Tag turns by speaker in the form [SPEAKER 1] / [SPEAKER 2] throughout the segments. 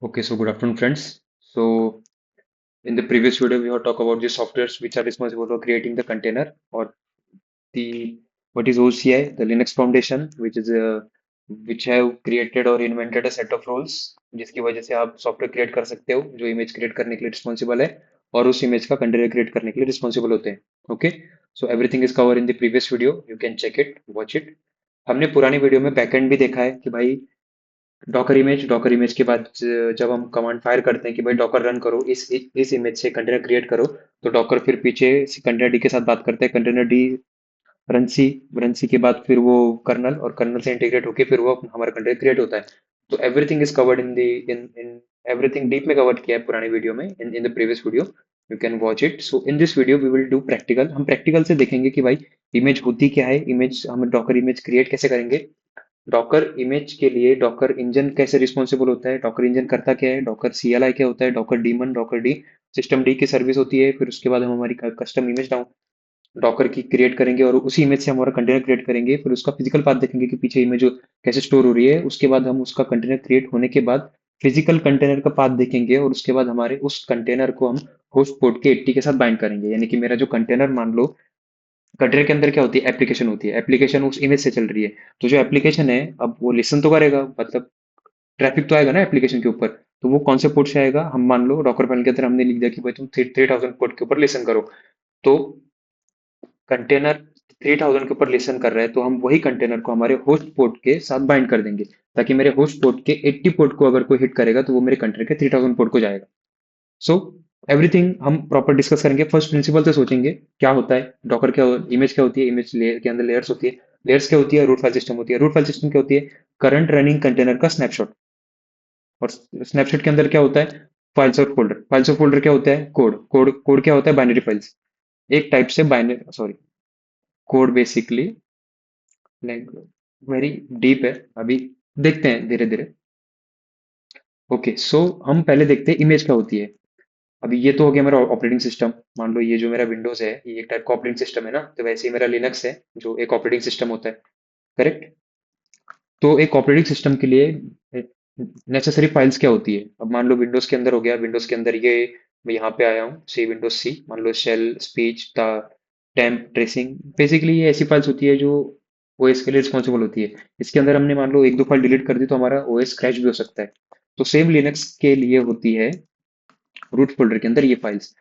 [SPEAKER 1] Okay, so good afternoon, friends. So, in the previous video, we have talked about the softwares which are responsible for creating the container or the what is OCI, the Linux Foundation, which have created or invented a set of rules जिसकी वजह से आप software create कर सकते हो जो image create करने के लिए रिस्पॉन्सिबल है और उस इमेज का कंटेनर क्रिएट करने के लिए रिस्पॉन्सिबल होते हैं. Okay, so everything is cover in the previous video. You can check it, watch it. हमने पुरानी वीडियो में बैकएंड भी देखा है कि भाई डॉकर इमेज के बाद जब हम कमांड फायर करते हैं कि भाई डॉकर रन करो इस इमेज से कंटेनर क्रिएट करो, तो डॉकर फिर पीछे कंटेनर डी के साथ बात करते हैं. कंटेनर डी रन सी के बाद फिर वो कर्नल और कर्नल से इंटीग्रेट होके फिर वो हमारा कंटेनर क्रिएट होता है. तो everything is covered in everything deep में कवर किया है पुरानी वीडियो में, in the previous video. You can watch it. So in this video we will do practical. हम प्रैक्टिकल से देखेंगे कि भाई इमेज होती क्या है, इमेज हम डॉकर इमेज क्रिएट कैसे करेंगे, डॉकर इमेज के लिए डॉकर इंजन कैसे रिस्पॉन्सिबल होता है, डॉकर इंजन करता क्या है, डॉकर सीएलआई क्या होता है, Docker demon Docker D system D की सर्विस होती है. फिर उसके बाद हम हमारी कस्टम इमेज डाउन डॉकर की क्रिएट करेंगे और उसी इमेज से हम हमारा कंटेनर क्रिएट करेंगे. फिर उसका फिजिकल पाथ देखेंगे कि पीछे इमेज कैसे स्टोर हो रही है. उसके बाद हम उसका कंटेनर क्रिएट होने के बाद फिजिकल कंटेनर का पाथ देखेंगे और उसके बाद हमारे उस कंटेनर को हम होस्ट पोर्ट के 80 के साथ बाइंड करेंगे. यानी कि मेरा जो कंटेनर, मान लो कंटेनर के अंदर क्या होती है, एप्लीकेशन होती है. एप्लीकेशन उस इमेज से चल रही है. तो जो एप्लीकेशन है अब वो लिसन तो करेगा, मतलब ट्रैफिक तो आएगा ना एप्लीकेशन के ऊपर. तो वो कौन से पोर्ट से आएगा, हम मान लो डॉकर फाइल के अंदर हमने लिख दिया कि भाई तुम 3000 पोर्ट के ऊपर लिसन करो. तो कंटेनर 3000 के ऊपर लिसन कर रहा है, तो हम वही कंटेनर को हमारे होस्ट पोर्ट के साथ बाइंड कर देंगे ताकि मेरे होस्ट पोर्ट के 80 पोर्ट को अगर कोई हिट करेगा तो वो मेरे कंटेनर के 3000 पोर्ट को जाएगा. सो एवरीथिंग हम प्रॉपर डिस्कस करेंगे. फर्स्ट प्रिंसिपल से सोचेंगे क्या होता है डॉकर, क्या इमेज क्या होती है, इमेज लेयर के अंदर लेयर्स होती है. लेयर्स क्या होती है, रूट फाइल सिस्टम होती है. रूट फाइल सिस्टम क्या होती है, करंट रनिंग कंटेनर का स्नैपशॉट. और स्नैपशॉट के अंदर क्या होता है, फाइल्स और फोल्डर. फाइल्स और फोल्डर क्या होता है, कोड. कोड क्या होता है, बाइनरी फाइल्स. एक टाइप से binary, sorry, code basically like very deep है. अभी देखते हैं धीरे धीरे. ओके, सो हम पहले देखते हैं इमेज क्या होती है. अभी ये तो हो गया मेरा ऑपरेटिंग सिस्टम. मान लो ये जो मेरा विंडोज है ये एक टाइप का ऑपरेटिंग सिस्टम है ना, तो वैसे ही मेरा लिनक्स है जो एक ऑपरेटिंग सिस्टम होता है. करेक्ट. तो एक ऑपरेटिंग सिस्टम के लिए नेसेसरी फाइल्स क्या होती है. अब मान लो विंडोज के अंदर हो गया, विंडोज के अंदर ये मैं यहाँ पे आया हूँ, सी विंडोज सी. मान लो shell, speech, temp, tracing, basically ये ऐसी फाइल्स होती है जो ओएस के लिए रिस्पॉन्सिबल होती है. इसके अंदर हमने मान लो एक दो फाइल डिलीट कर दी तो हमारा ओएस क्रैश भी हो सकता है. तो सेम लिनक्स के लिए होती है रूट फोल्डर के अंदर ये फाइल्स.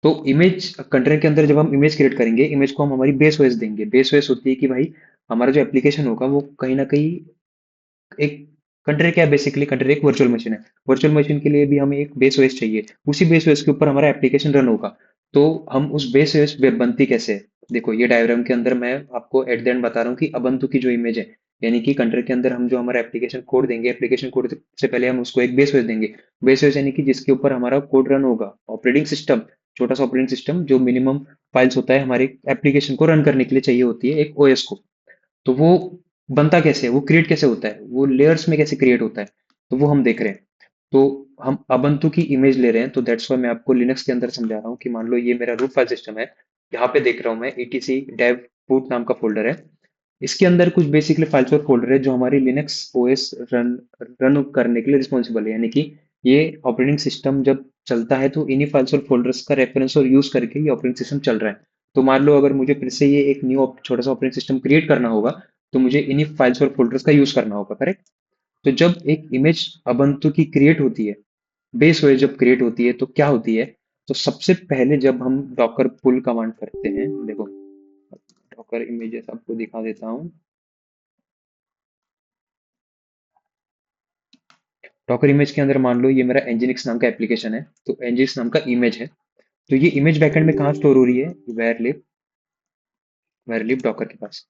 [SPEAKER 1] तो इमेज कंटेनर के अंदर जब हम इमेज क्रिएट करेंगे, इमेज को हम हमारी बेस ओएस देंगे. बेस ओएस होती है कि भाई हमारा जो एप्लीकेशन होगा वो कहीं ना कहीं एक कंटेनर, क्या है बेसिकली कंटेनर एक वर्चुअल मशीन है. वर्चुअल मशीन के लिए भी हमें एक बेस ओएस चाहिए. उसी बेस ओएस के ऊपर हमारा एप्लीकेशन रन होगा. तो हम उस बेस ओएस बनती कैसे है, देखो ये डायग्राम के अंदर मैं आपको एट द एंड बता रहा हूँ कि अबंतु की जो इमेज है, यानी कि कंटेनर के अंदर हम जो हमारा एप्लीकेशन कोड देंगे, एप्लीकेशन कोड से पहले हम उसको एक बेस ओएस देंगे. बेस ओएस यानी कि जिसके ऊपर हमारा कोड रन होगा. ऑपरेटिंग सिस्टम, छोटा सा ऑपरेटिंग सिस्टम जो मिनिमम फाइल्स होता है हमारे एप्लीकेशन को रन करने के लिए चाहिए होती है एक ओएस को. तो वो बनता कैसे है, वो क्रिएट कैसे होता है, वो लेयर्स में कैसे क्रिएट होता है, तो वो हम देख रहे हैं. तो हम अबंतु की इमेज ले रहे हैं, तो दैट्स वाई मैं आपको लिनक्स के अंदर समझा रहा हूँ कि मान लो ये मेरा रूट फाइल सिस्टम है. यहाँ पे देख रहा हूँ मैं etc dev root नाम का फोल्डर है. इसके अंदर कुछ बेसिकली फाइल्स और फोल्डर है जो हमारी लिनक्स ओएस रन रन करने के लिए रिस्पॉन्सिबल है. यानी कि ये ऑपरेटिंग सिस्टम जब चलता है तो इन्हीं फाइल्स और फोल्डर्स का रेफरेंस और यूज करके ये ऑपरेटिंग सिस्टम चल रहा है. तो मान लो अगर मुझे फिर से ये एक न्यू छोटा सा ऑपरेटिंग सिस्टम क्रिएट करना होगा तो मुझे इन्हीं फाइल्स और फोल्डर्स का यूज करना होगा. करेक्ट. तो जब एक इमेज अबंतु की क्रिएट होती है, बेस ओएस जब क्रिएट होती है तो क्या होती है, तो सबसे पहले जब हम डॉकर पुल कमांड करते हैं, देखो डॉकर इमेजेस आपको दिखा देता हूँ. डॉकर इमेज के अंदर मान लो ये मेरा nginx नाम का एप्लीकेशन है, तो nginx नाम का इमेज है. तो ये इमेज बैकएंड में कहाँ स्टोर हो रही है, वेयर लिब डॉकर के पास.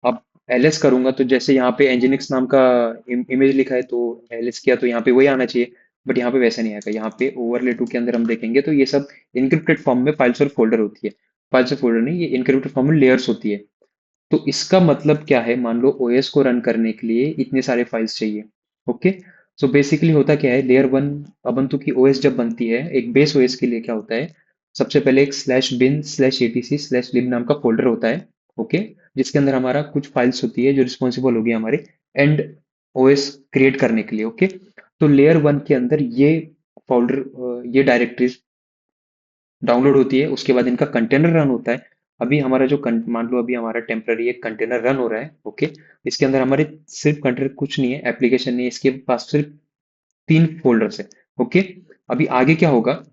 [SPEAKER 1] अब ls करूंगा तो जैसे यहाँ पे nginx नाम का इमेज लिखा है तो ls किया तो यहाँ पे वही आना चाहिए. बट यहाँ पे वैसा नहीं आएगा. यहाँ पे ओवरले टू के अंदर हम देखेंगे तो ये सब इनक्रिप्टेड फॉर्म में फाइल्स और फोल्डर होती है. फाइल्स और फोल्डर नहीं, ये इनक्रिप्टेड फॉर्म में लेयर्स होती है. तो इसका मतलब क्या है, मान लो ओएस को रन करने के लिए इतने सारे फाइल्स चाहिए. ओके. सो बेसिकली होता क्या है, लेयर वन अबंतु की ओएस जब बनती है एक बेस ओएस के लिए क्या होता है, सबसे पहले एक slash bin slash etc slash lib नाम का फोल्डर होता है. ओके. जिसके अंदर हमारा कुछ फाइल्स होती है जो रिस्पॉन्सिबल होगी हमारे एंड ओएस क्रिएट करने के लिए. ओके. तो लेयर वन के अंदर ये फोल्डर, ये डायरेक्टरीज डाउनलोड होती है, उसके बाद इनका कंटेनर रन होता है। अभी हमारा मान लो अभी हमारा टेम्पररी एक कंटेनर रन हो रहा है, ओके। इसके अंदर हमारे सिर्फ कंटेनर कुछ नहीं है, एप्लीकेशन नहीं है, इसके पास सिर्फ 3 फोल्डर्स है, ओके। अभी आगे क्या होगा,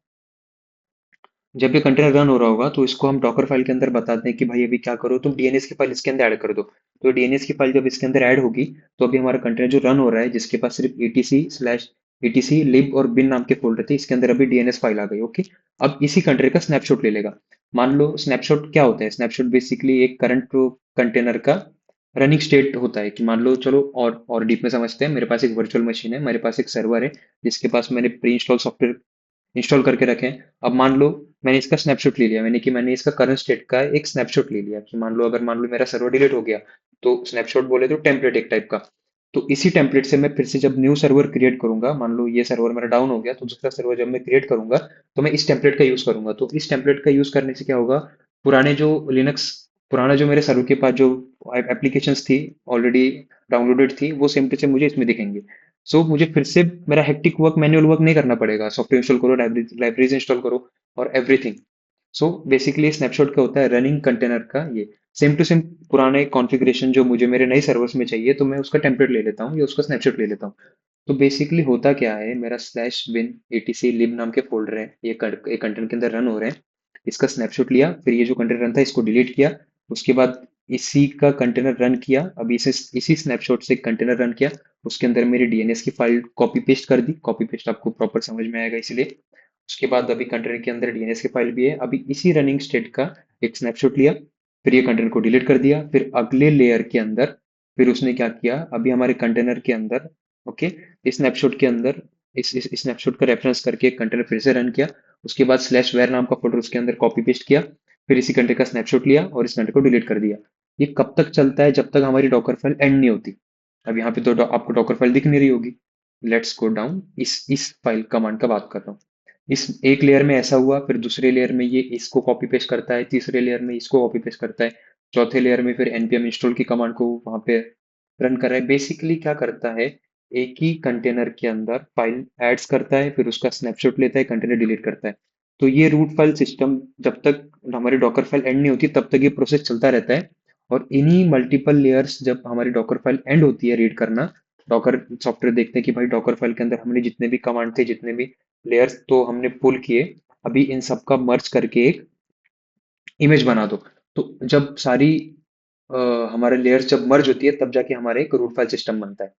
[SPEAKER 1] जब ये कंटेनर रन हो रहा होगा तो इसको हम डॉकर फाइल के अंदर बताते हैं कि भाई अभी क्या करो, तुम डीएनएस की फाइल इसके अंदर ऐड कर दो। तो डीएनएस की फाइल जब इसके अंदर ऐड होगी, तो अभी हमारा कंटेनर जो रन हो रहा है, जिसके पास सिर्फ etc/etc lib और bin नाम के फोल्डर थे, इसके अंदर अभी डीएनएस फाइल आ गई, ओके। अब इसी कंटेनर का स्नैपशॉट ले लेगा। मान लो स्नैपशॉट क्या होता है, स्नैपशॉट बेसिकली एक करंट कंटेनर का रनिंग स्टेट होता है, कि मान लो चलो और डीप में समझते हैं। मेरे पास एक वर्चुअल मशीन है, मेरे पास एक सर्वर है, जिसके पास मैंने प्री इंस्टॉल सॉफ्टवेयर इंस्टॉल करके रखे हैं। अब मान लो मैंने इसका स्नैपशॉट ले लिया, मैंने इसका करंट स्टेट का एक स्नैपशॉट ले लिया, कि मान लो मेरा सर्वर डिलीट हो गया, तो स्नैपशॉट बोले तो टेम्पलेट एक टाइप का। तो इसी टेम्पलेट से मैं फिर से जब न्यू सर्वर क्रिएट करूंगा, मान लो ये सर्वर मेरा डाउन हो गया, तो दूसरा सर्वर जब मैं क्रिएट करूंगा, तो मैं इस टेम्पलेट का यूज करूंगा। तो इस टेम्पलेट का यूज करने से क्या होगा, पुराने जो लिनक्स पुराना जो मेरे सर्वर के पास जो एप्लीकेशंस थी ऑलरेडी डाउनलोडेड थी, वो सेम टू सेम मुझे इसमें दिखेंगे। सो मुझे फिर से मेरा हेक्टिक वर्क, मैन्युअल वर्क नहीं करना पड़ेगा। सॉफ्टवेयर इंस्टॉल करो, लाइब्रेरीज इंस्टॉल करो और एवरीथिंग। सो बेसिकली स्नैपशॉट क्या होता है, रनिंग कंटेनर का ये सेम टू सेम पुराने कॉन्फ़िगरेशन जो मुझे मेरे नए सर्वर्स में चाहिए, तो मैं उसका टेम्पलेट ले लेता हूँ या उसका स्नैपशॉट ले लेता हूँ। तो बेसिकली होता क्या है, मेरा स्लैश बिन एटीसी लिब नाम के फोल्डर है, ये एक कंटेनर के अंदर रन हो रहे हैं। इसका स्नैपशॉट लिया, फिर ये जो कंटेनर रन था इसको डिलीट किया। उसके बाद इसी का कंटेनर रन किया, अभी इसी स्नैपशॉट से कंटेनर रन किया। उसके अंदर मेरी डीएनएस की फाइल कॉपी पेस्ट कर दी, कॉपी पेस्ट आपको प्रॉपर समझ में आएगा इसलिए। उसके बाद अभी कंटेनर के अंदर डीएनएस की फाइल भी है, अभी इसी रनिंग स्टेट का एक स्नैपशॉट लिया, फिर ये कंटेनर को डिलीट कर दिया। फिर अगले लेयर के अंदर फिर उसने क्या किया, अभी हमारे कंटेनर के अंदर, ओके, इस स्नैपशॉट के अंदर इस स्नैपशॉट का रेफरेंस करके एक कंटेनर फिर से रन किया। उसके बाद स्लैश वेर नाम का फोल्डर उसके अंदर कॉपी पेस्ट किया, फिर इसी कंटेनर का स्नैपशॉट लिया और इस कंटेनर को डिलीट कर दिया। ये कब तक चलता है, जब तक हमारी डॉकर फाइल एंड नहीं होती। अब यहाँ पे तो आपको डॉकर फाइल दिख नहीं रही होगी। लेट्स गो डाउन, इस फाइल कमांड का बात कर रहा हूँ। इस एक लेयर में ऐसा हुआ, फिर दूसरे लेयर में ये इसको कॉपी पेस्ट करता है, तीसरे लेयर में इसको कॉपी पेस्ट करता है, चौथे लेयर में फिर npm इंस्टॉल की कमांड को वहां पे रन कर रहा है। बेसिकली क्या करता है, एक ही कंटेनर के अंदर फाइल एड्स करता है, फिर उसका स्नैपशॉट लेता है, कंटेनर डिलीट करता है। तो ये रूट फाइल सिस्टम जब तक हमारी डॉकर फाइल एंड नहीं होती, तब तक ये प्रोसेस चलता रहता है। और इन्हीं मल्टीपल लेयर्स जब हमारी डॉकर फाइल एंड होती है रीड करना, डॉकर सॉफ्टवेयर देखते हैं कि भाई डॉकर फाइल के अंदर हमने जितने भी कमांड थे, जितने भी लेयर्स तो हमने पुल किए, अभी इन सब का मर्ज करके एक इमेज बना दो। तो जब सारी हमारे लेयर्स जब मर्ज होती है, तब जाके हमारे एक रूट फाइल सिस्टम बनता है।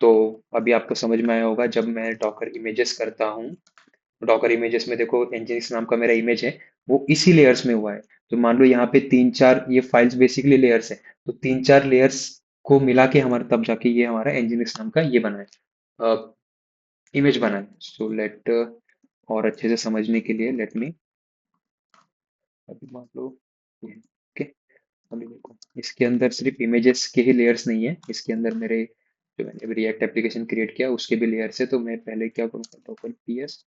[SPEAKER 1] तो अभी आपको समझ में आया होगा, जब मैं डॉकर इमेजेस करता हूँ, डॉकर इमेजेस में देखो nginx नाम का मेरा इमेज है, वो इसी लेयर्स में हुआ है। तो मान लो यहाँ पे 3-4 ये फाइल्स बेसिकली लेयर्स है, तो 3-4 लेयर्स को मिला के हमारा तब जाके ये हमारा nginx नाम का ये बना है, इमेज बना है। सो लेट और अच्छे से समझने के लिए लेट मी, अभी मान लो ये, ओके। अभी देखो इसके अंदर सिर्फ इमेजेस के ही लेयर्स नहीं है, इसके अंदर मेरे जो मैंने अभी रिएक्ट एप्लीकेशन क्रिएट किया उसके भी लेयर्स है। तो मैं पहले क्या करूँगा, डॉकर पीएस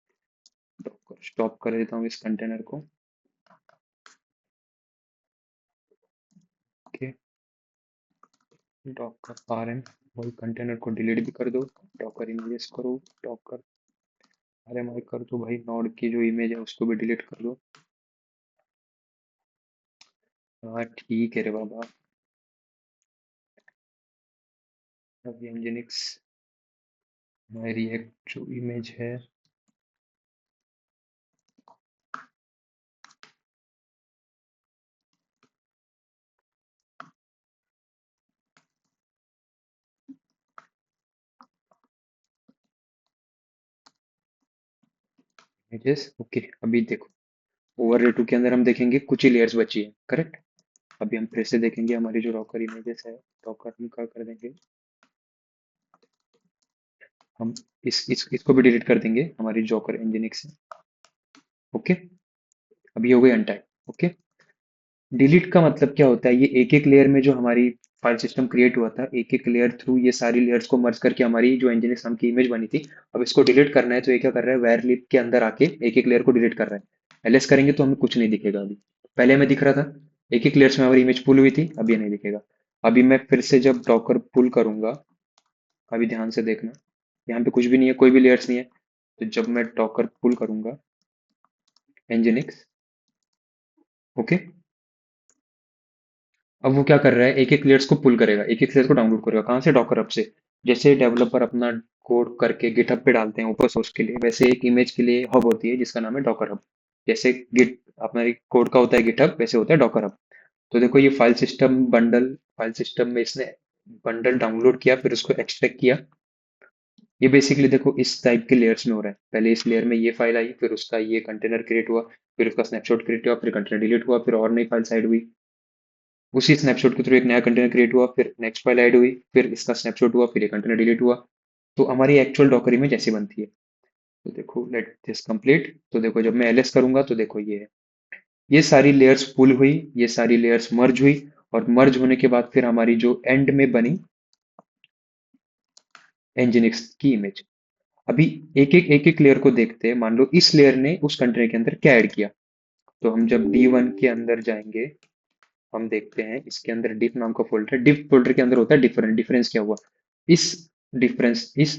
[SPEAKER 1] डॉकर स्टॉप कर देता हूँ इस कंटेनर को, ओके। डॉकर आरएम, वही कंटेनर को डिलीट भी कर दो, डॉकर इमेजेस करो, डॉकर आरएम आई कर दो, भाई नोड की जो इमेज है उसको भी डिलीट कर दो। हाँ ठीक है रे बाबा। अभी nginx माई रिएक्ट जो इमेज है, इमेजेस, ओके। अभी देखो ओवरले टू के अंदर हम देखेंगे कुछ ही लेयर्स बची है, करेक्ट। अभी हम फिर से देखेंगे हमारी जो डॉकर इमेजेस है, डॉकर हम क्या कर देंगे, हम इसको भी डिलीट कर देंगे हमारी जॉकर nginx से, ओके। अभी हो गई अनटाइप, ओके। डिलीट का मतलब क्या होता है, ये एक एक लेयर में जो हमारी फाइल सिस्टम क्रिएट हुआ था, एक एक लेयर थ्रू ये सारी लेयर्स को मर्ज करके हमारी जो nginx नाम की इमेज बनी थी, अब इसको डिलीट करना है। तो ये क्या कर रहा है, वेयर लिप के अंदर आके एक एक लेयर को डिलीट कर रहा है। एलएस करेंगे तो हमें कुछ नहीं दिखेगा। अभी पहले हमें दिख रहा था एक एक लेयर्स में हमारी इमेज पुल हुई थी, अब ये नहीं दिखेगा। अभी मैं फिर से जब डॉकर पुल करूंगा, अभी ध्यान से देखना, यहाँ पे कुछ भी नहीं है, कोई भी लेयर्स नहीं है। तो जब मैं डॉकर पुल करूंगा nginx, ओके, अब वो क्या कर रहा है, एक एक लेयर्स को पुल करेगा, एक एक लेयर को डाउनलोड करेगा, कहाँ से, डॉकर हब से। जैसे डेवलपर अपना कोड करके गिटहब पे डालते हैं ओपन सोर्स के लिए, वैसे एक इमेज के लिए हब होती है जिसका नाम है डॉकर हब। जैसे गिट अपना कोड का होता है गिटहब, वैसे होता है डॉकर हब। तो देखो ये फाइल सिस्टम में इसने बंडल डाउनलोड किया, फिर उसको एक्सट्रैक्ट किया। ये बेसिकली देखो इस टाइप के लेयर्स में हो रहा है, पहले इस लेयर में ये फाइल आई, फिर उसका ये कंटेनर क्रिएट हुआ, फिर उसका स्नैपशॉट क्रिएट हुआ, फिर कंटेनर डिलीट हुआ, फिर और नई फाइल ऐड हुई, उसी स्नैपशॉट के थ्रू एक नया कंटेनर क्रिएट हुआ, फिर नेक्स्ट फाइल ऐड हुई, फिर इसका स्नैपशॉट हुआ, फिर ये कंटेनर डिलीट हुआ। तो हमारी एक्चुअल डॉकर इमेज ऐसी बनती है। तो देखो लेट दिस कंप्लीट, तो देखो जब मैं एलएस करूंगा तो देखो ये है, ये सारी लेयर्स पुल हुई, ये सारी लेयर्स मर्ज हुई, और मर्ज होने के बाद फिर हमारी जो एंड में बनी nginx की इमेज। अभी एक एक लेयर को देखते हैं, मान लो इस लेयर ने उस कंटेनर के अंदर क्या ऐड किया। तो हम जब D1 के अंदर जाएंगे, हम देखते हैं इसके अंदर diff नाम का फोल्डर है, diff फोल्डर के अंदर होता है डिफरेंस। डिफरेंस क्या हुआ, इस डिफरेंस इस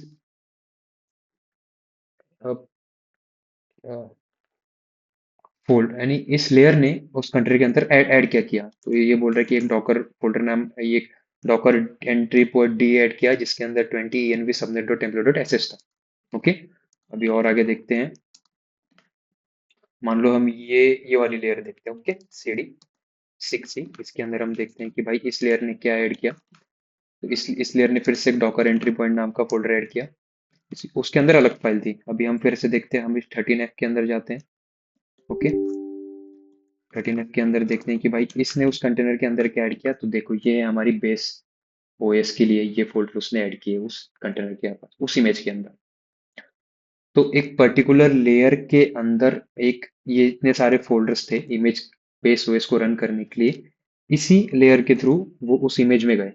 [SPEAKER 1] फोल्ड यानी इस लेयर ने उस कंट्री के अंदर ऐड क्या किया। तो ये बोल रहा है कि एक डॉकर फोल्डर नाम, ये Docker entry point D add किया जिसके अंदर 20 env subnet dot template dot sh था। ओके, अभी और आगे देखते हैं, मान लो हम ये वाली लेयर देखते हैं, ओके, CD6C, इसके अंदर हम देखते हैं कि भाई इस लेयर ने क्या ऐड किया। तो इस लेयर ने फिर से एक डॉकर एंट्री पॉइंट नाम का फोल्डर ऐड किया, उसके अंदर अलग फाइल थी। अभी हम फिर से देखते हैं, हम इस 13F के अंदर जाते हैं, ओके, 13F के अंदर देखते हैं कि भाई इसने उस कंटेनर के अंदर क्या ऐड किया। तो देखो ये है हमारी बेस ओएस के लिए, ये फोल्डर उसने ऐड किए उस कंटेनर के पास, उस इमेज के अंदर। तो एक पर्टिकुलर लेयर के अंदर एक ये इतने सारे फोल्डर्स थे इमेज बेस ओएस को रन करने के लिए, इसी लेयर के थ्रू वो उस इमेज में गए।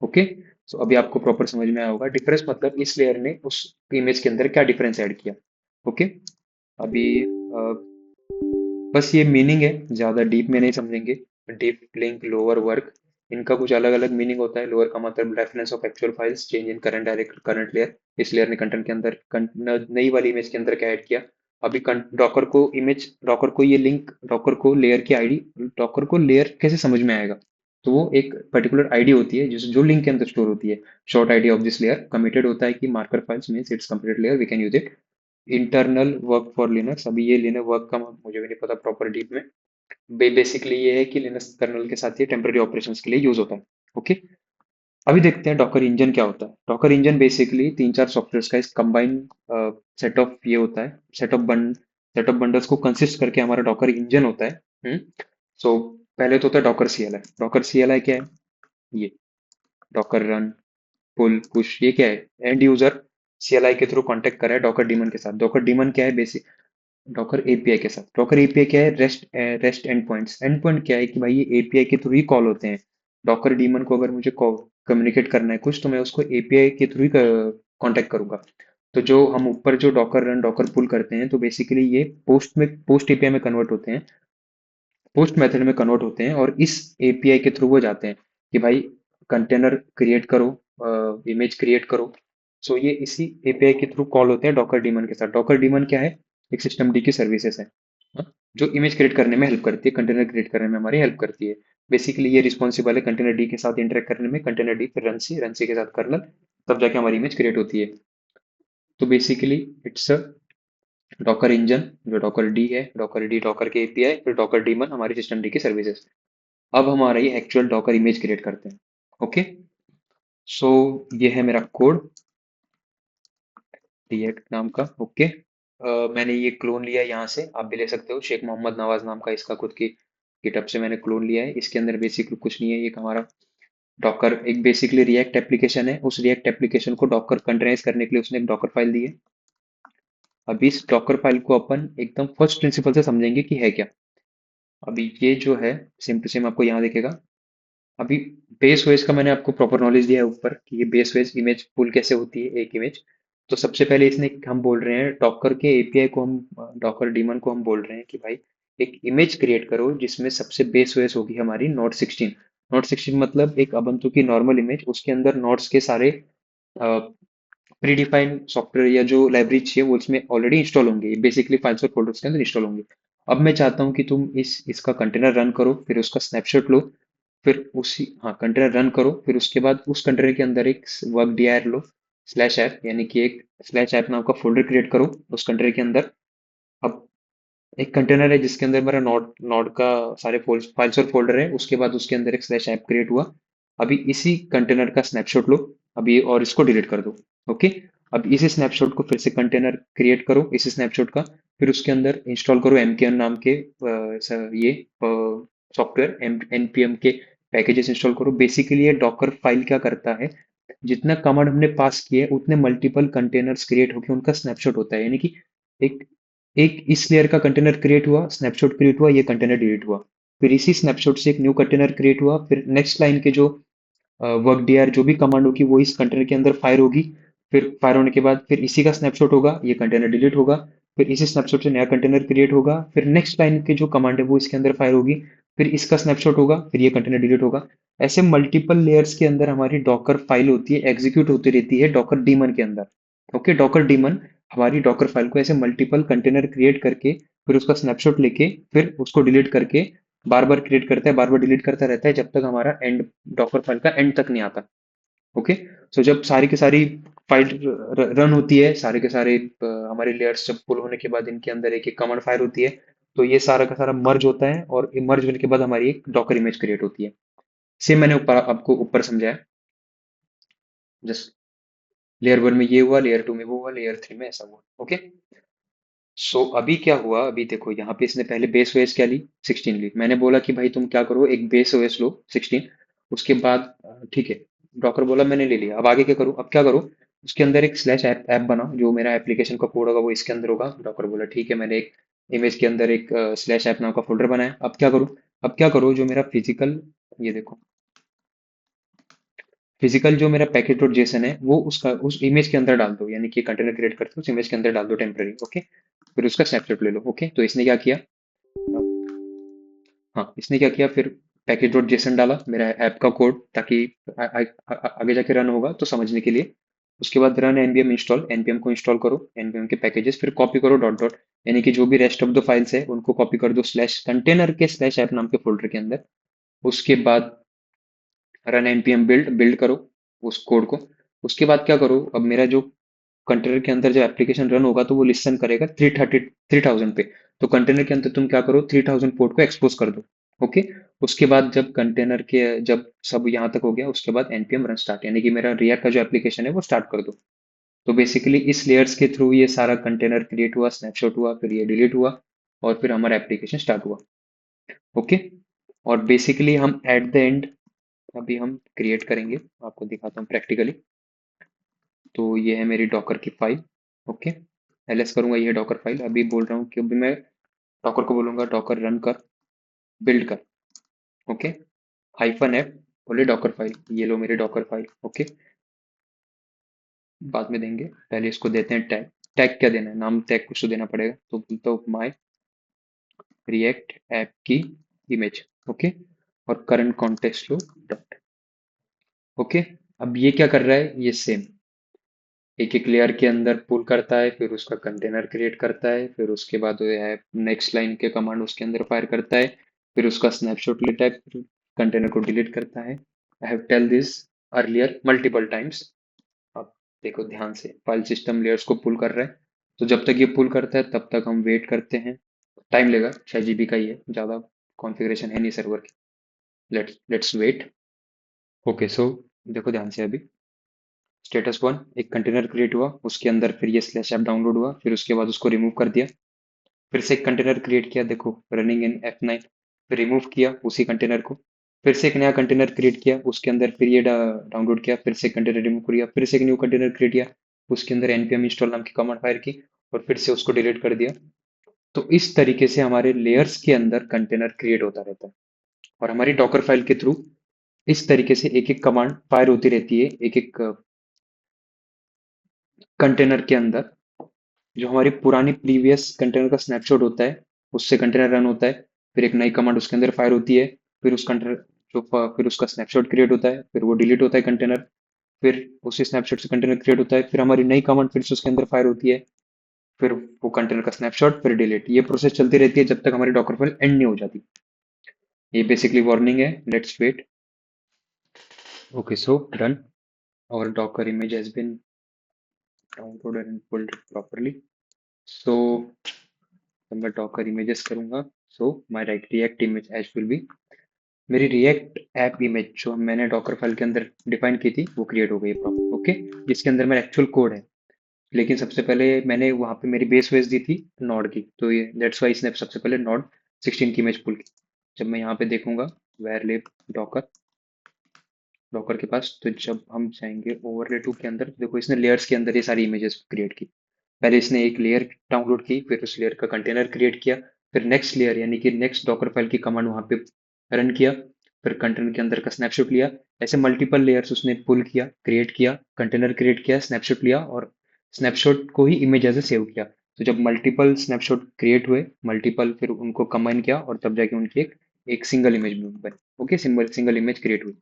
[SPEAKER 1] ओके, सो अभी आपको प्रॉपर समझ में आया होगा डिफरेंस, मतलब इस लेयर ने उस इमेज के अंदर क्या डिफरेंस ऐड किया। ओके, अभी बस ये मीनिंग है, ज्यादा डीप में नहीं समझेंगे। डीप लिंक लोअर वर्क, इनका कुछ अलग अलग मीनिंग होता है। लोअर का मतलब reference of actual files, change in current direct current layer, इस लेयर ने कंटेंट के अंदर नई वाली इमेज के अंदर क्या ऐड किया। अभी डॉकर को ये लिंक, डॉकर को लेयर की आईडी, डॉकर को लेयर कैसे समझ में आएगा। तो वो एक पर्टिकुलर आईडी होती है जिस जो लिंक के अंदर स्टोर होती है, short ID of this layer committed होता है कि marker files means it's completed layer, we can use it. Internal work for Linux, अभी ये लिनक्स वर्क का मुझे भी नहीं पता प्रॉपर डीप में। बेसिकली ये है कि लिनक्स कर्नल के साथ ये टेम्पररी ऑपरेशंस के लिए यूज होता है। ओके, अभी देखते हैं डॉकर इंजन क्या होता है। डॉकर इंजन बेसिकली तीन चार सॉफ्टवेयर का इस कंबाइन सेट ऑफ ये होता है, सेट ऑफ बंडल्स को कंसिस्ट करके हमारा डॉकर इंजन होता है। सो पहले तो होता है डॉकर CLI। डॉकर CLI क्या है, ये डॉकर रन पुल पुश, ये क्या है, एंड यूजर CLI के थ्रू कांटेक्ट कर रहा है डॉकर डीमन के साथ। डॉकर डीमन क्या है, बेसिक डॉकर एपीआई के साथ। डॉकर एपीआई क्या है, rest and points. And point क्या है कि भाई ये एपीआई के थ्रू ही कॉल होते हैं। डॉकर डीमन को अगर मुझे कम्युनिकेट करना है कुछ, तो मैं उसको एपीआई के थ्रू ही कांटेक्ट करूंगा। तो जो हम ऊपर जो डॉकर रन डॉकर पुल करते हैं, तो बेसिकली ये पोस्ट एपीआई में कन्वर्ट होते हैं, पोस्ट मेथड में कन्वर्ट होते हैं, और इस एपीआई के थ्रू वो जाते हैं कि भाई कंटेनर क्रिएट करो, इमेज क्रिएट करो। सो ये इसी एपीआई के थ्रू कॉल होते हैं डॉकर डीमन के साथ। डॉकर डीमन क्या है, एक सिस्टम डी की सर्विसेज है, हाँ, जो इमेज क्रिएट करने में हेल्प करती है, कंटेनर क्रिएट करने में हमारी हेल्प करती है। बेसिकली ये रिस्पॉन्सिबल है कंटेनर डी के साथ इंटरेक्ट करने में, कंटेनर डी फिर रन सी के साथ कर्नल, तब जाके हमारी इमेज क्रिएट होती है। तो बेसिकली इट्स डॉकर इंजन, जो डॉकर डी है, डॉकर डी डॉकर के एपीआई, फिर डॉकर डीमन हमारी सिस्टम डी की सर्विसेज। अब हमारा ये एक्चुअल डॉकर इमेज क्रिएट करते हैं। ओके, सो ये है मेरा कोड रिएक्ट नाम का। ओके, मैंने ये क्लोन लिया है यहाँ से, आप भी ले सकते हो, शेख मोहम्मद नवाज नाम का इसका खुद की गिटहब से मैंने क्लोन लिया है। इसके अंदर बेसिकली कुछ नहीं है, ये हमारा डॉकर एक बेसिकली रिएक्ट एप्लीकेशन है। उस रिएक्ट एप्लीकेशन को डॉकर कंटेनराइज करने के लिए उसने एक डॉकर फाइल दी है। अभी इस डॉकर फाइल को अपन एकदम फर्स्ट प्रिंसिपल से समझेंगे कि है क्या। अभी ये जो है सेम टू सेम आपको यहाँ दिखेगा। अभी बेस ओएस का मैंने आपको प्रॉपर नॉलेज दिया है ऊपर कि ये बेस ओएस इमेज पुल कैसे होती है, एक इमेज। तो सबसे पहले इसने हम बोल रहे हैं डॉकर के एपीआई को, हम डॉकर डीमन को हम बोल रहे हैं कि भाई एक इमेज क्रिएट करो जिसमें सबसे बेस ओएस होगी हमारी नोट 16। नोट 16 मतलब एक अबंतु की नॉर्मल इमेज, उसके अंदर नोट्स के सारे प्री डिफाइंड सॉफ्टवेयर या जो लाइब्रेरी चाहिए वो इसमें ऑलरेडी इंस्टॉल होंगे, ये बेसिकली फाइल्स और फोल्डर्स के अंदर इंस्टॉल होंगे। अब मैं चाहता हूँ कि तुम इसका कंटेनर रन करो, फिर उसका स्नैपशॉट लो, फिर उसी हाँ कंटेनर रन करो, फिर उसके बाद उस कंटेनर के अंदर एक वर्क dir लो, स्लैश ऐप, यानी कि एक स्लैश ऐप नाम का फोल्डर क्रिएट करो उस कंटेनर के अंदर। अब एक कंटेनर है जिसके अंदर मेरा नोड नोड का सारे फाइल्स और फोल्डर है, उसके बाद उसके अंदर एक स्लैश ऐप क्रिएट हुआ। अभी इसी कंटेनर का स्नैपशॉट लो अभी और इसको डिलीट कर दो। ओके, अब इसी स्नैपशॉट को फिर से कंटेनर क्रिएट करो इसी स्नैपशॉट का, फिर उसके अंदर इंस्टॉल करो एमकेएन नाम के ये सॉफ्टवेयर एनपीएम के पैकेजेस इंस्टॉल करो। बेसिकली ये डॉकर फाइल क्या करता है, जितना कमांड हमने पास किए उतने मल्टीपल कंटेनर्स क्रिएट होकर उनका स्नैपशॉट होता है, यानी कि एक एक इस लेयर का कंटेनर क्रिएट हुआ, स्नैपशॉट क्रिएट हुआ, ये कंटेनर डिलीट हुआ, फिर इसी स्नैपशॉट से एक न्यू कंटेनर क्रिएट हुआ, फिर नेक्स्ट लाइन के जो वर्क डीआर जो भी कमांड होगी वो इस कंटेनर के अंदर फायर होगी, फिर फायर होने के बाद फिर इसी का स्नैपशॉट होगा, ये कंटेनर डिलीट होगा, फिर इसी स्नैपशॉट से नया कंटेनर क्रिएट होगा, फिर नेक्स्ट लाइन के जो कमांड है वो इसके अंदर फायर होगी, फिर इसका स्नैपशॉट होगा, फिर ये कंटेनर डिलीट होगा। ऐसे मल्टीपल लेयर्स के अंदर हमारी डॉकर फाइल होती है, एग्जीक्यूट होती रहती है डॉकर डीमन के अंदर। ओके, डॉकर डीमन हमारी डॉकर फाइल को ऐसे मल्टीपल कंटेनर क्रिएट करके, फिर उसका स्नैपशॉट लेके, फिर उसको डिलीट करके बार बार क्रिएट करता है, बार बार डिलीट करता रहता है जब तक हमारा एंड डॉकर फाइल का एंड तक नहीं आता। ओके, सो जब सारी की सारी फाइल रन होती है, सारे के सारे हमारे लेयर्स जब पुल होने के बाद इनके अंदर एक एक कमांड फायर होती है, तो ये सारा का सारा मर्ज होता है और मर्ज होने के बाद हमारी एक डॉकर इमेज क्रिएट होती है। सेम मैंने ऊपर आपको ऊपर समझाया, जस्ट लेयर वन में ये हुआ, लेयर टू में वो हुआ, लेयर थ्री में ऐसा हुआ। ओके, सो अभी क्या हुआ, अभी देखो यहाँ पे इसने पहले बेस ओएस क्या ली, 16 ली। मैंने बोला कि भाई तुम क्या करो, एक बेस ओएस लो 16, उसके बाद ठीक है, डॉकर बोला मैंने ले लिया, अब आगे क्या करूँ, अब क्या करूँ, उसके अंदर एक स्लैश ऐप ऐप बनाओ, जो मेरा एप्लीकेशन का कोड होगा वो इसके अंदर होगा। डॉकर बोला ठीक है, मैंने एक इमेज के अंदर एक स्लैश ऐप नाम का फोल्डर बनाया। अब क्या करूँ, अब क्या करूँ, जो मेरा फिजिकल, ये देखो, फिजिकल जो मेरा पैकेज डॉट जेसन है वो उसका उस इमेज के अंदर डाल दो, यानी कि कंटेनर क्रिएट करके उस इमेज के अंदर डाल दो टेम्पररी। ओके, फिर उसका स्नैपशॉट ले लो। ओके, तो इसने क्या किया, हाँ इसने क्या किया, फिर पैकेज डॉट जेसन डाला मेरा ऐप का कोड, ताकि आगे जाके रन होगा तो समझने के लिए। उसके बाद रन एनपीएम इंस्टॉल, एनपीएम को इंस्टॉल करो, एनपीएम के पैकेजेस, फिर कॉपी करो डॉट डॉट, यानी कि जो भी रेस्ट ऑफ द फाइल्स है उनको कॉपी कर दो slash container K slash app नाम के फोल्डर के अंदर। उसके बाद रन एनपीएम बिल्ड बिल्ड करो उस कोड को। उसके बाद क्या करो, अब मेरा जो कंटेनर के अंदर जो एप्लीकेशन रन होगा तो वो लिसन करेगा 3,000 पे, तो कंटेनर के अंदर तुम क्या करो, 3,000 पोर्ट को एक्सपोज कर दो। ओके, उसके बाद जब कंटेनर के जब सब यहाँ तक हो गया, उसके बाद npm रन स्टार्ट, यानी कि मेरा रिएक्ट का जो एप्लीकेशन है वो स्टार्ट कर दो। तो बेसिकली इस लेयर्स के थ्रू ये सारा कंटेनर क्रिएट हुआ, स्नैपशॉट हुआ, फिर ये डिलीट हुआ, और फिर हमारा एप्लीकेशन स्टार्ट हुआ। ओके, और बेसिकली हम एट द एंड अभी हम क्रिएट करेंगे, आपको दिखाता हूँ प्रैक्टिकली। तो ये है मेरी डॉकर की फाइल। ओके, एलएस करूंगा, ये डॉकर फाइल, अभी बोल रहा हूँ कि अभी मैं डॉकर को बोलूंगा डॉकर रन कर, बिल्ड कर। ओके, हाइफन एफ, बोले डॉकर फाइल, ये लो मेरी डॉकर फाइल। ओके, बाद में देंगे, पहले इसको देते हैं टैग। टैग क्या देना है, नाम टैग कुछ तो देना पड़ेगा, तो बोलता हूँ माई रिएक्ट ऐप की इमेज। ओके, और करंट कॉन्टेक्स्ट लो डॉट। ओके, अब ये क्या कर रहा है, ये सेम एक एक लेयर के अंदर पुल करता है, फिर उसका कंटेनर क्रिएट करता है, फिर उसके बाद वो है नेक्स्ट लाइन के कमांड उसके अंदर फायर करता है, फिर उसका स्नैपशॉट लेता है, फिर कंटेनर को डिलीट करता है। I have tell this earlier multiple times. अब देखो ध्यान से, फाइल सिस्टम लेयर्स को पुल कर रहा है, तो जब तक ये पुल करता है तब तक हम वेट करते हैं। टाइम लेगा, 6 GB का ही है, ज़्यादा कॉन्फ़िगरेशन है नहीं सर्वर की। Let's wait. ओके, सो देखो ध्यान से, अभी स्टेटस वन, एक कंटेनर क्रिएट हुआ, उसके अंदर फिर ये स्लैश ऐप डाउनलोड हुआ, फिर उसके बाद उसको रिमूव कर दिया, फिर से एक कंटेनर क्रिएट किया, देखो रनिंग इन F9, फिर रिमूव किया उसी कंटेनर को, फिर से एक नया कंटेनर क्रिएट किया, उसके अंदर फिर ये डाउनलोड किया, फिर से कंटेनर रिमूव किया, फिर से एक न्यू कंटेनर क्रिएट किया, उसके अंदर npm इंस्टॉल नाम की कमांड फायर की, और फिर से उसको डिलीट कर दिया। तो इस तरीके से हमारे लेयर्स के अंदर कंटेनर क्रिएट होता रहता है, और हमारी डॉकर फाइल के थ्रू इस तरीके से एक एक कमांड फायर होती रहती है, एक एक कंटेनर के अंदर। जो हमारी पुरानी प्रीवियस कंटेनर का स्नैपशॉट होता है, उससे कंटेनर रन होता है, फिर एक नई कमांड उसके अंदर फायर होती है, फिर उस कंटेनर फिर उसका स्नैपशॉट क्रिएट होता है, फिर वो डिलीट होता है कंटेनर, फिर उसी स्नैपशॉट से कंटेनर क्रिएट होता है, फिर हमारी नई कमांड फिर से उसके अंदर फायर होती है, फिर वो कंटेनर का स्नैपशॉट, फिर डिलीट। ये प्रोसेस चलती रहती है जब तक हमारी डॉकर फाइल एंड नहीं हो जाती। ये बेसिकली वार्निंग है। Let's wait. Okay, so done. Our Docker image has been downloaded and pulled properly. So जब मैं Docker images करूंगा, so my React image as will be, मेरी React ऐप इमेज जो मैंने Docker फाइल के अंदर define की थी वो क्रिएट हो गई है। ओके, जिसके अंदर मेरा एक्चुअल कोड है। लेकिन सबसे पहले मैंने वहां पे मेरी बेस वेस दी थी नॉड की, तो ये दैट्स वाई इसने सबसे पहले नॉड 16 की इमेज पुल की। जब मैं यहाँ पे देखूंगा वेर लिब डॉकर, डॉकर के पास, तो जब हम जाएंगे ओवरले टू के अंदर, देखो इसने लेयर्स के अंदर ये सारी इमेजेस क्रिएट की। पहले इसने एक लेयर डाउनलोड की, फिर उस लेयर का कंटेनर क्रिएट किया, फिर नेक्स्ट लेयर यानी कि नेक्स्ट डॉकर फाइल की कमांड वहां पे रन किया, फिर कंटेनर के अंदर का स्नैपशॉट लिया। ऐसे मल्टीपल लेयर्स उसने पुल किया, क्रिएट किया, कंटेनर क्रिएट किया, स्नैपशॉट लिया, और स्नैपशॉट को ही इमेज एज सेव किया। तो जब मल्टीपल स्नैपशॉट क्रिएट हुए, मल्टीपल, फिर उनको कंबाइन किया और तब जाके उनकी एक सिंगल इमेज बनी। Okay, single single image create हुई।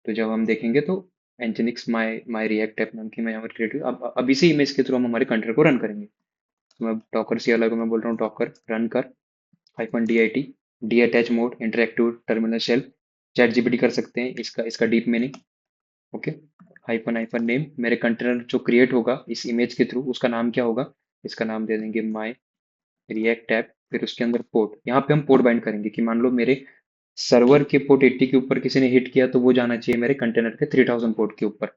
[SPEAKER 1] तो जब हम देखेंगे तो nginx माई रिएक्ट ऐप नाम की मैं यहाँ पर क्रिएट हुई। अब इसी इमेज के थ्रू हम हमारे कंटेनर को रन करेंगे। तो मैं डॉकर CLI को मैं बोल रहा हूँ डॉकर रन कर -dit D attach mode interactive terminal shell. ChatGPT कर सकते हैं इसका deep meaning. Okay, hyphen hyphen name, मेरे कंटेनर जो क्रिएट होगा इस इमेज के थ्रू उसका नाम क्या होगा, इसका नाम दे देंगे माई रिएक्ट ऐप। फिर उसके अंदर पोर्ट, यहाँ पे हम पोर्ट बाइंड करेंगे कि मान लो मेरे सर्वर के पोर्ट 80 के ऊपर किसी ने हिट किया, तो वो जाना चाहिए मेरे कंटेनर के 3000 पोर्ट के ऊपर।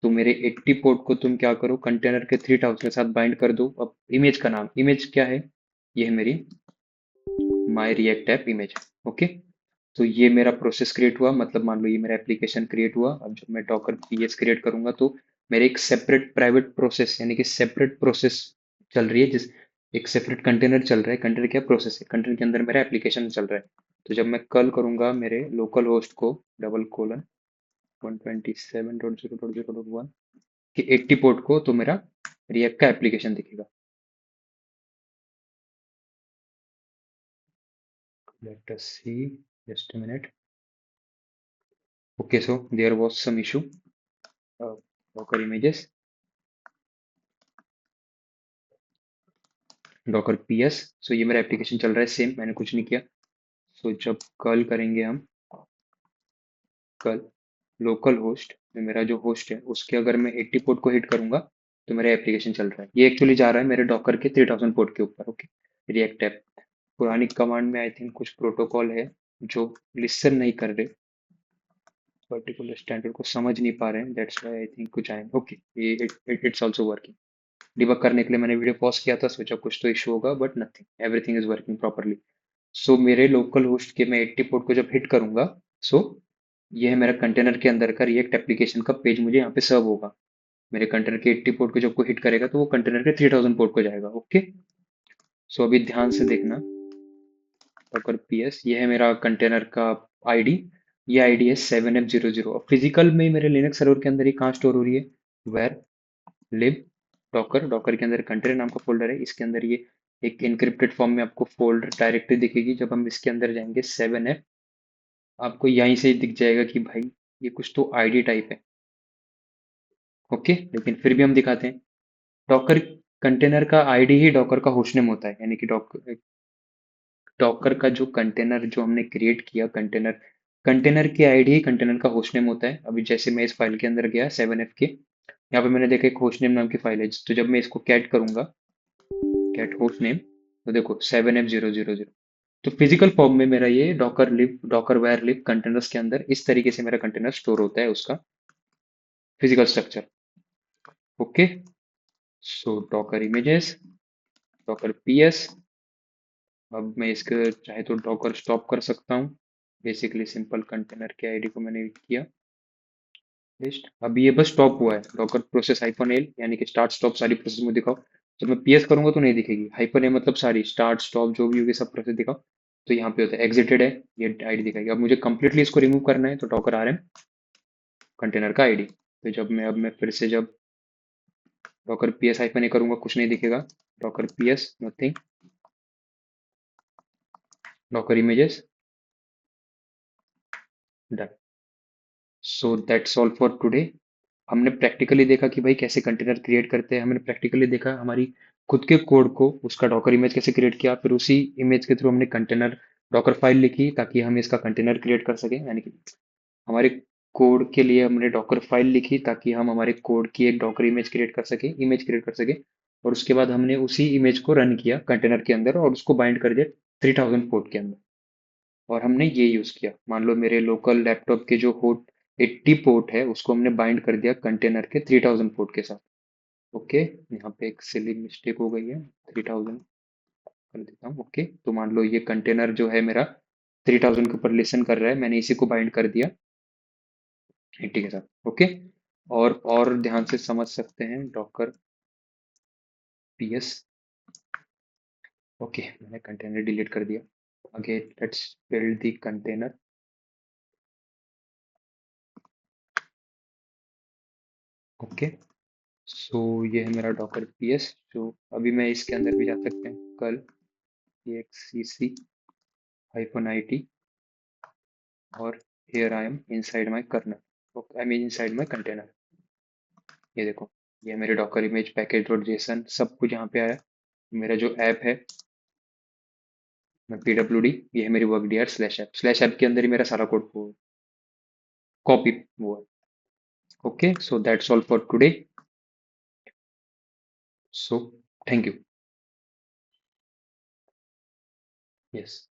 [SPEAKER 1] तो मेरे 80 पोर्ट को तुम क्या करो, कंटेनर के 3000 के साथ बाइंड कर दो। अब इमेज का नाम, इमेज क्या है, ये है मेरी माई रिएक्ट ऐप इमेज। ओके, तो ये मेरा प्रोसेस क्रिएट हुआ, मतलब मान लो ये मेरा एप्लीकेशन क्रिएट हुआ। अब जब मैं डॉकर पीएस क्रिएट करूंगा तो मेरे एक सेपरेट प्राइवेट प्रोसेस यानी कि सेपरेट प्रोसेस चल रही है, जिस एक सेपरेट कंटेनर चल रहा है। कंटेनर क्या प्रोसेस है, कंटेनर के अंदर मेरा एप्लीकेशन चल रहा है। तो जब मैं कल करूंगा मेरे लोकल होस्ट को $127.0.0.1 कि 80 पोर्ट को, तो मेरा रिएक्ट का एप्लीकेशन दिखेगा। Let us see, just a minute. Okay, so there was some issue. Docker images, Docker PS. So ये मेरा एप्लीकेशन चल रहा है सेम, मैंने कुछ नहीं किया। So जब कल करेंगे हम, कल लोकल होस्ट में मेरा जो होस्ट है उसके अगर मैं 80 पोर्ट को हिट करूंगा तो मेरा एप्लीकेशन चल रहा है। ये एक्चुअली जा रहा है मेरे डॉकर के 3000 पोर्ट के ऊपर। Okay, react app. पुरानी कमांड में आई थिंक कुछ प्रोटोकॉल है जो लिसन नहीं कर रहे, पर्टिकुलर स्टैंडर्ड को समझ नहीं पा रहे हैं, दैट्स व्हाई आई थिंक कुछ आए। ओके, ये इट्स आल्सो वर्किंग। डिबग करने के लिए मैंने वीडियो पॉज किया था, सोचा कुछ तो इशू होगा, but nothing, everything is working properly. So मेरे लोकल होस्ट के मैं 80 पोर्ट को जब हिट करूंगा, सो ये है मेरा कंटेनर के अंदर का रिएक्ट एप्लीकेशन का पेज, मुझे यहाँ पे सर्व होगा। मेरे कंटेनर के 80 पोर्ट को जब को हिट करेगा तो वो कंटेनर के 3000 पोर्ट को जाएगा। ओके, सो अभी ध्यान से देखना। docker ps, ये है मेरा कंटेनर का आईडी। ये आईडी है 7f00। और फिजिकल में मेरे लिनक्स सर्वर के अंदर ये कहाँ स्टोर हो रही है, वेर लिब डॉकर, डॉकर के अंदर कंटेनर नाम का फोल्डर है, इसके अंदर ये एक इनक्रिप्टेड फॉर्म में आपको फोल्डर डायरेक्टरी दिखेगी। जब हम इसके अंदर जाएंगे 7f, आपको यहीं से ही दिख जाएगा कि भाई ये कुछ तो आईडी टाइप है। ओके, लेकिन फिर भी हम दिखाते हैं। डॉकर कंटेनर का आईडी ही डॉकर का होस्टनेम होता है, यानी कि डॉकर डॉकर का जो कंटेनर जो हमने क्रिएट किया, कंटेनर कंटेनर की आईडी ही कंटेनर का होस्टनेम होता है। अभी जैसे मैं इस फाइल के अंदर गया 7f के, यहाँ पे मैंने देखा एक होस्टनेम नाम की फाइल है, तो जब मैं इसको कैट करूंगा, कैट होस्ट नेम, तो देखो 7f000। तो फिजिकल फॉर्म में मेरा ये Docker live Docker wire live containers के अंदर इस तरीके से मेरा कंटेनर स्टोर होता है, उसका फिजिकल स्ट्रक्चर। ओके, सो डॉकर इमेजेस, डॉकर पीएस। अब मैं इसके चाहे तो डॉकर स्टॉप कर सकता हूँ। बेसिकली सिंपल कंटेनर के आईडी को मैंने किया लिस्ट। अभी ये बस स्टॉप हुआ है, डॉकर प्रोसेस -l, यानी कि स्टार्ट स्टॉप सारी प्रोसेस में दिखाओ। जब मैं पीएस करूंगा तो नहीं दिखेगी। -a मतलब सारी स्टार्ट स्टॉप जो भी होगी सब प्रोसेस दिखाओ। तो यहाँ पे होता है एग्जिटेड है, ये आईडी दिखाएगी। अब मुझे कंप्लीटली इसको रिमूव करना है, तो डॉकर आरएम कंटेनर का आईडी। तो जब मैं फिर से जब डॉकर पीएस -a करूंगा कुछ नहीं दिखेगा। Docker PS nothing, Docker images done. So that's all for today. हमने प्रैक्टिकली देखा कि भाई कैसे कंटेनर क्रिएट करते हैं, हमने प्रैक्टिकली देखा हमारी खुद के कोड को उसका डॉकर इमेज कैसे क्रिएट किया, फिर उसी इमेज के थ्रू हमने कंटेनर डॉकर फाइल लिखी ताकि हम इसका कंटेनर क्रिएट कर सकें, यानी कि हमारे कोड के लिए हमने डॉकर फाइल लिखी ताकि हम हमारे कोड की एक डॉकर इमेज क्रिएट कर सके। और उसके बाद हमने उसी इमेज को रन किया कंटेनर के अंदर और उसको बाइंड कर दिया 3000 पोर्ट के अंदर। और हमने ये यूज किया, मान लो मेरे लोकल लैपटॉप के जो होट 80 पोर्ट है उसको हमने बाइंड कर दिया कंटेनर के 3000 पोर्ट के साथ। ओके, यहाँ पे एक सिली मिस्टेक हो गई है, 3000 कर देता हूँ। ओके, तो मान लो ये कंटेनर जो है मेरा 3000 के ऊपर लिसन कर रहा है, मैंने इसी को बाइंड कर दिया 80 के साथ। ओके, और ध्यान से समझ सकते हैं डॉकर पीएस। ओके, मैंने कंटेनर डिलीट कर दिया। आगे let's build the container. Okay, so ये है मेरा डॉकर पीएस। जो अभी मैं इसके अंदर भी जा सकते हैं, कल exec -it और here I am inside my kernel, I mean inside my container। ये देखो, ये मेरे Docker image package dot JSON सब कुछ यहाँ पे आया। मेरा जो ऐप है, मैं pwd, ये है मेरी वर्क डीआर स्लैश ऐप के अंदर ही मेरा सारा कोड वो कॉपी वो है। Okay, so that's all for today. So thank you. Yes.